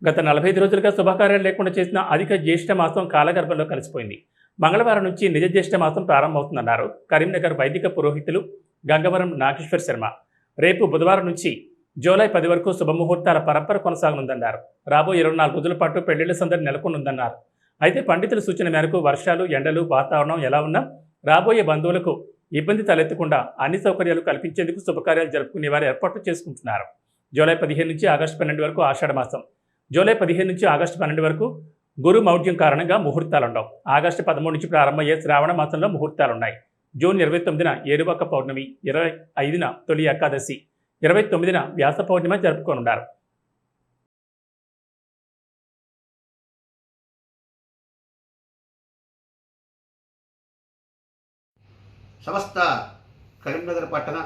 గత 45 రోజులుగా శుభకార్యాలు లేకుండా చేసిన అధిక జ్యేష్ఠ మాసం కాలగర్భంలో కలిసిపోయింది. మంగళవారం నుంచి నిజ జ్యేష్ఠ మాసం ప్రారంభమవుతుందన్నారు కరీంనగర్ వైదిక పురోహితులు గంగవరం నాగేశ్వర్ శర్మ. రేపు బుధవారం నుంచి జూలై 10 వరకు శుభముహూర్తాల పరంపర కొనసాగనుందన్నారు. రాబోయే 24 రోజుల పాటు పెళ్లిళ్ల సందడి నెలకొనుందన్నారు. అయితే పండితుల సూచన మేరకు వర్షాలు, ఎండలు, వాతావరణం ఎలా ఉన్నా రాబోయే బంధువులకు ఇబ్బంది తలెత్తకుండా అన్ని సౌకర్యాలు కల్పించేందుకు శుభకార్యాలు జరుపుకునే వారు ఏర్పాట్లు చేసుకుంటున్నారు. జూలై 15 నుంచి ఆగస్టు 12 వరకు ఆషాఢ మాసం. జూలై 15 నుంచి ఆగస్టు 12 వరకు గురు మౌఢ్యం కారణంగా ముహూర్తాలుండవు. ఆగస్టు 13 నుంచి ప్రారంభమయ్యే శ్రావణ మాసంలో ముహూర్తాలున్నాయి. జూన్ 29న ఏరువాక పౌర్ణమి, 25న తొలి ఏకాదశి, 29న వ్యాస పౌర్ణిమ జరుపుకోనున్నారు. సమస్త కరీంనగర్ పట్టణ,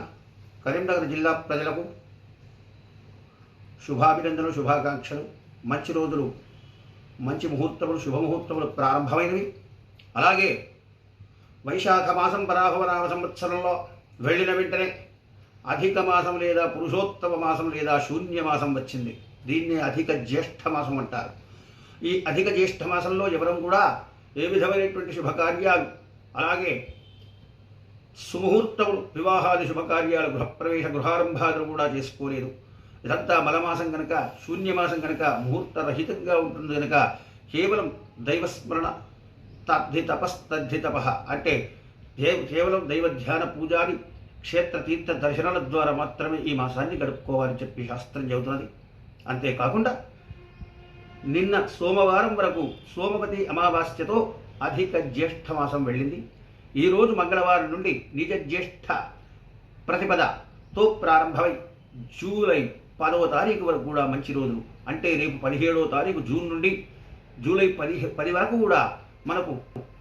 కరీంనగర్ జిల్లా ప్రజలకు శుభాభినందనలు, శుభాకాంక్షలు. మంచి రోజులు, మంచి ముహూర్తములు, శుభముహూర్తములు ప్రారంభమైనవి. అలాగే వైశాఖ మాసం పరాభవనామ సంవత్సరంలో వెళ్ళిన వెంటనే అధిక మాసం లేదా పురుషోత్తమ మాసం లేదా శూన్య మాసం వచ్చింది. దీన్నే అధిక జ్యేష్ఠ మాసం అంటారు. ఈ అధిక జ్యేష్ఠ మాసంలో ఎవరం కూడా ఏ విధమైనటువంటి శుభకార్యాలు, అలాగే సుముహూర్తములు, వివాహాది శుభకార్యాలు, గృహప్రవేశ, గృహారంభాదులు కూడా చేసుకోలేదు. ఇదంతా మలమాసం కనుక, శూన్యమాసం కనుక, ముహూర్తరహితంగా ఉంటుంది కనుక కేవలం దైవస్మరణ, తద్ధి తపస్తద్ధి తప అంటే కేవలం దైవ ధ్యాన పూజాది క్షేత్ర తీర్థ దర్శనాల ద్వారా మాత్రమే ఈ మాసాన్ని గడుపుకోవాలని చెప్పి శాస్త్రం చెబుతున్నది. అంతేకాకుండా నిన్న సోమవారం వరకు సోమవతి అమావాస్యతో అధిక జ్యేష్ఠ మాసం వెళ్ళింది. ఈరోజు మంగళవారం నుండి నిజ జ్యేష్ఠ ప్రతిపదతో ప్రారంభమై జూలై 10వ తారీఖు వరకు కూడా మంచి రోజులు. అంటే రేపు 17వ తారీఖు జూన్ నుండి జూలై 10 వరకు కూడా మనకు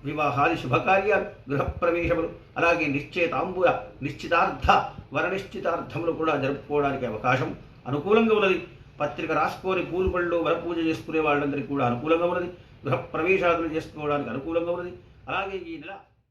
వివాహాది శుభకార్యాలు, గృహప్రవేశములు, అలాగే నిశ్చయితాంబూల, నిశ్చితార్థ, వరనిశ్చితార్థములు కూడా జరుపుకోవడానికి అవకాశం అనుకూలంగా ఉన్నది. పత్రిక రాసుకొని పూలు పళ్ళు వరపూజ చేసుకునే వాళ్ళందరికీ కూడా అనుకూలంగా ఉన్నది. గృహప్రవేశాదులు చేసుకోవడానికి అనుకూలంగా ఉన్నది. అలాగే ఈ నెల